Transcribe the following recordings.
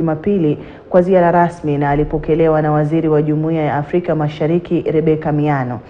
Jumapili kwa ziara rasmi na alipokelewa na waziri wa Jumuiya ya Afrika Mashariki Rebecca Miano.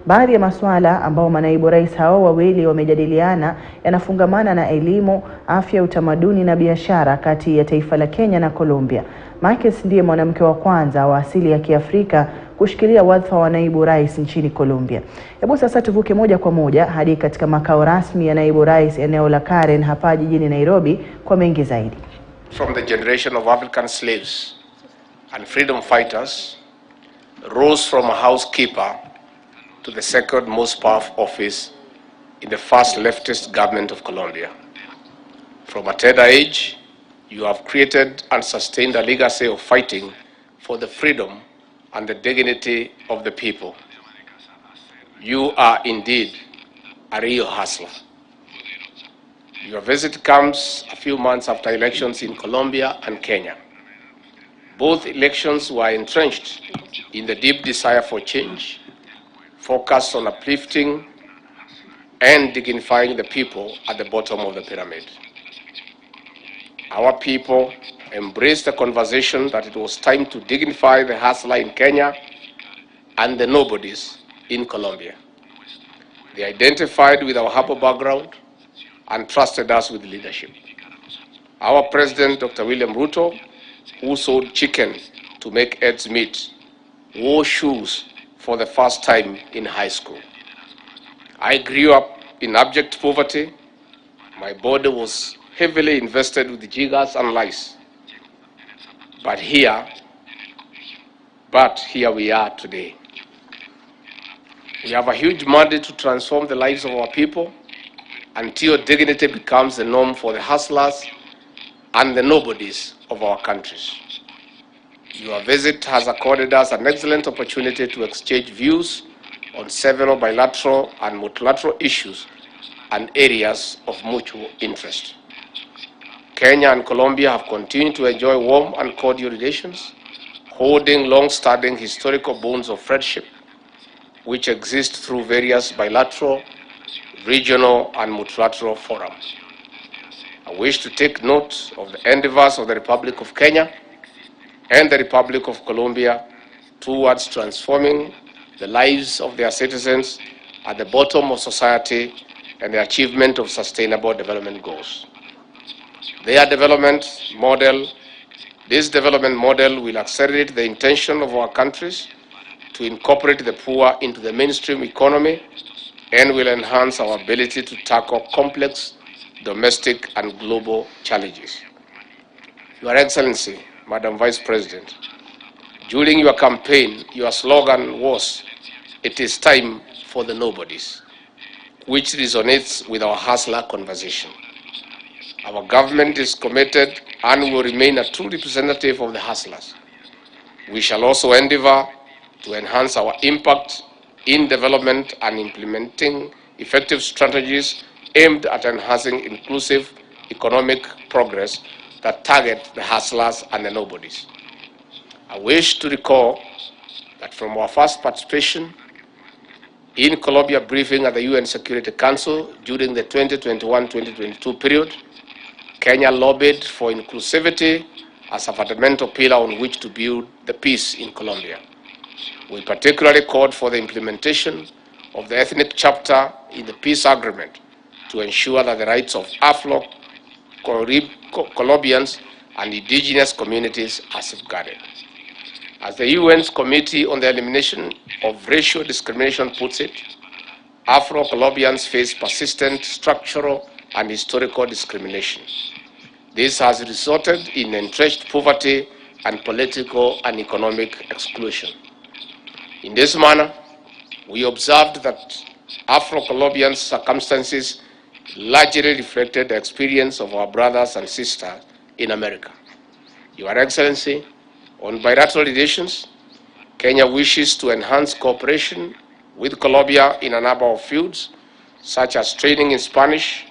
Baadhi ya masuala ambao manaibu rais hao wawili wamejadiliana yanafungamana na elimu, afya, utamaduni na biashara kati ya taifa la Kenya na Colombia. Márquez ndiye mwanamke wa kwanza wa asili ya Kiafrika kushikilia wadhifa wa naibu rais nchini Colombia. Hebu sasa tuvuke moja kwa moja hadi katika makao rasmi ya naibu rais eneo la Karen hapa jijini Nairobi kwa mengi zaidi. From the generation of African slaves and freedom fighters, rose from a housekeeper to the second most powerful office in the first leftist government of Colombia. From a tender age, you have created and sustained a legacy of fighting for the freedom and the dignity of the people. You are indeed a real hustler. Your visit comes a few months after elections in Colombia and Kenya. Both elections were entrenched in the deep desire for change, focused on uplifting and dignifying the people at the bottom of the pyramid. Our people embraced the conversation that it was time to dignify the hustler in Kenya and the nobodies in Colombia. They identified with our humble background and trusted us with leadership. Our President, Dr. William Ruto, who sold chicken to make ends meet, wore shoes for the first time in high school. I grew up in abject poverty. My body was heavily invested with jiggers and lice. But here we are today. We have a huge mandate to transform the lives of our people until dignity becomes the norm for the hustlers and the nobodies of our countries. Your visit has accorded us an excellent opportunity to exchange views on several bilateral and multilateral issues and areas of mutual interest. Kenya and Colombia have continued to enjoy warm and cordial relations, holding long-standing historical bonds of friendship, which exist through various bilateral, regional, and multilateral forums. I wish to take note of the endeavors of the Republic of Kenya and the Republic of Colombia towards transforming the lives of their citizens at the bottom of society and the achievement of sustainable development goals. This development model will accelerate the intention of our countries to incorporate the poor into the mainstream economy and will enhance our ability to tackle complex domestic and global challenges. Your Excellency, Madam Vice President, during your campaign, your slogan was, "It is time for the nobodies," which resonates with our hustler conversation. Our government is committed and will remain a true representative of the hustlers. We shall also endeavor to enhance our impact in development and implementing effective strategies aimed at enhancing inclusive economic progress that target the hustlers and the nobodies. I wish to recall that from our first participation in Colombia briefing at the UN Security Council during the 2021-2022 period, Kenya lobbied for inclusivity as a fundamental pillar on which to build the peace in Colombia. We particularly called for the implementation of the ethnic chapter in the peace agreement to ensure that the rights of Afro-Colombians and indigenous communities are safeguarded. As the UN's Committee on the Elimination of Racial Discrimination puts it, Afro-Colombians face persistent structural and historical discrimination. This has resulted in entrenched poverty and political and economic exclusion. In this manner, we observed that Afro-Colombian circumstances largely reflected the experience of our brothers and sisters in America. Your Excellency, on bilateral relations, Kenya wishes to enhance cooperation with Colombia in a number of fields, such as training in Spanish,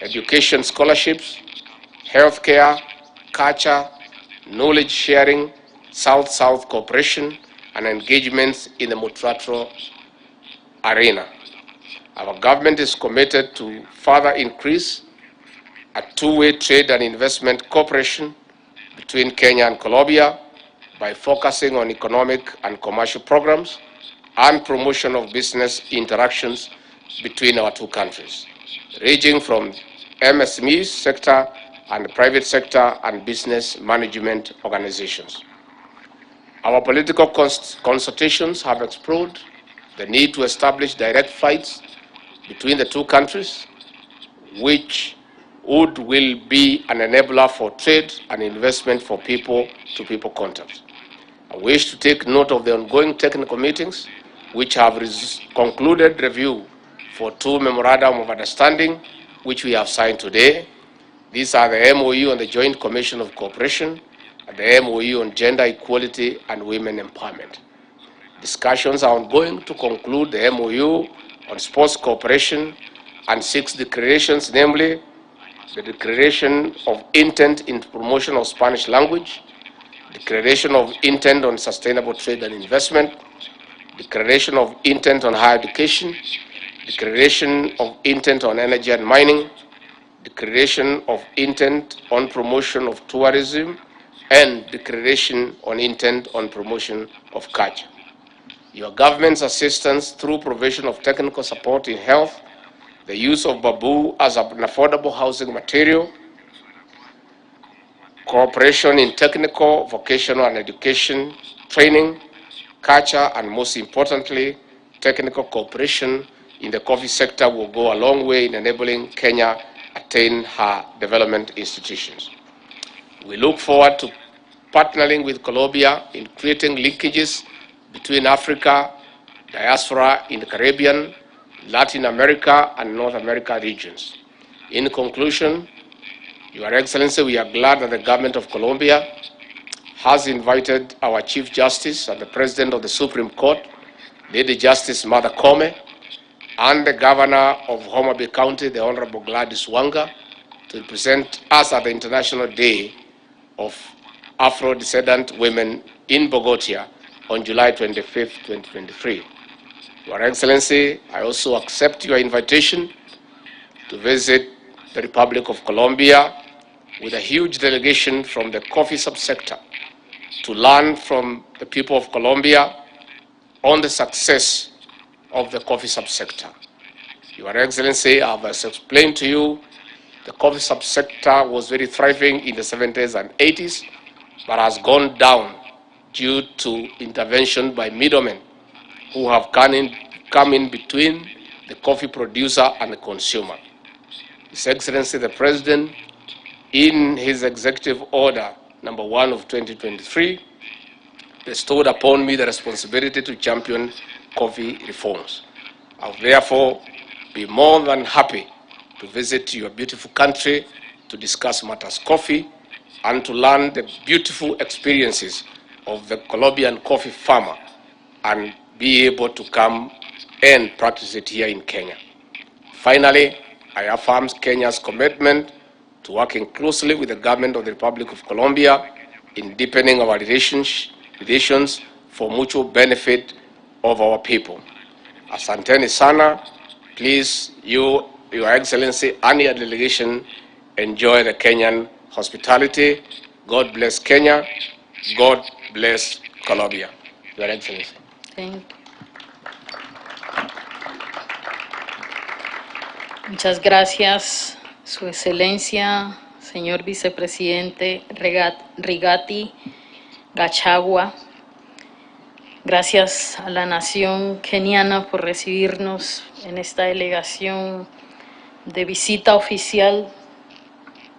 education scholarships, healthcare, culture, knowledge sharing, South-South cooperation, and engagements in the multilateral arena. Our government is committed to further increase a two-way trade and investment cooperation between Kenya and Colombia by focusing on economic and commercial programs and promotion of business interactions between our two countries, ranging from MSME sector and private sector and business management organizations. Our political consultations have explored the need to establish direct flights between the two countries, which will be an enabler for trade and investment for people-to-people contact. I wish to take note of the ongoing technical meetings which have concluded review for two memorandum of understanding which we have signed today. These are the MOU on the Joint Commission of Cooperation and the MOU on Gender Equality and Women Empowerment. Discussions are ongoing to conclude the MOU on sports cooperation and 6 declarations, namely the Declaration of Intent in Promotion of Spanish Language, Declaration of Intent on Sustainable Trade and Investment, Declaration of Intent on Higher Education, Declaration of Intent on Energy and Mining, Declaration of Intent on Promotion of Tourism, and Declaration on Intent on Promotion of Culture. Your government's assistance through provision of technical support in health, the use of bamboo as an affordable housing material, cooperation in technical, vocational and education, training, culture, and most importantly, technical cooperation in the coffee sector will go a long way in enabling Kenya attain her development institutions. We look forward to partnering with Colombia in creating linkages between Africa, diaspora in the Caribbean, Latin America, and North America regions. In conclusion, Your Excellency, we are glad that the government of Colombia has invited our Chief Justice and the President of the Supreme Court, Lady Justice Martha Koome, and the Governor of Homa Bay County, the Honorable Gladys Wanga, to represent us at the International Day of Afro-Descendant Women in Bogota on July 25, 2023. Your Excellency, I also accept your invitation to visit the Republic of Colombia with a huge delegation from the coffee subsector to learn from the people of Colombia on the success of the coffee subsector. Your Excellency, I have explained to you, the coffee subsector was very thriving in the 70s and 80s, but has gone down due to intervention by middlemen who have come in between the coffee producer and the consumer. His Excellency the President, in his Executive Order number 1 of 2023, bestowed upon me the responsibility to champion coffee reforms. I'll therefore be more than happy to visit your beautiful country to discuss matters coffee and to learn the beautiful experiences of the Colombian coffee farmer and be able to come and practice it here in Kenya. Finally, I affirm Kenya's commitment to working closely with the government of the Republic of Colombia in deepening our relations for mutual benefit of our people. Asanteni sana. Please, Your Excellency and your delegation enjoy the Kenyan hospitality. God bless Kenya. God bless Colombia. Your Excellency. Thank you. Muchas gracias, Su Excelencia, señor Vicepresidente RIgathi, Gachagua. Gracias a la nación keniana por recibirnos en esta delegación de visita oficial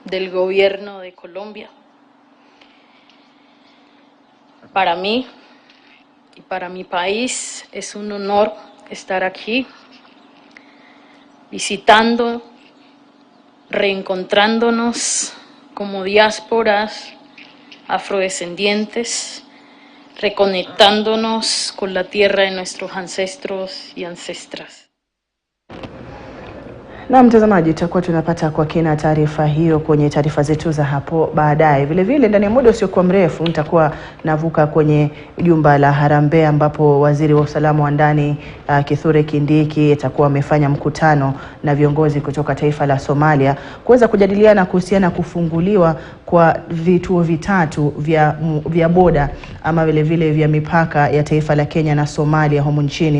del gobierno de Colombia. Para mí y para mi país es un honor estar aquí, visitando, reencontrándonos como diásporas afrodescendientes, reconectándonos con la tierra de nuestros ancestros y ancestras. Na mtazamaji, tutakuwa tunapata kwa kina taarifa hiyo kwenye taarifa zetu za hapo baadaye. Vile vile ndani ya muda usiokuwa mrefu nitakuwa navuka kwenye jumba la Harambee ambapo waziri wa usalama wa ndani Kithure Kindiki atakuwa amefanya mkutano na viongozi kutoka taifa la Somalia kuweza kujadiliana kuhusiana kufunguliwa kwa vituo vitatu vya boda ama vile vile vya mipaka ya taifa la Kenya na Somalia humu nchini.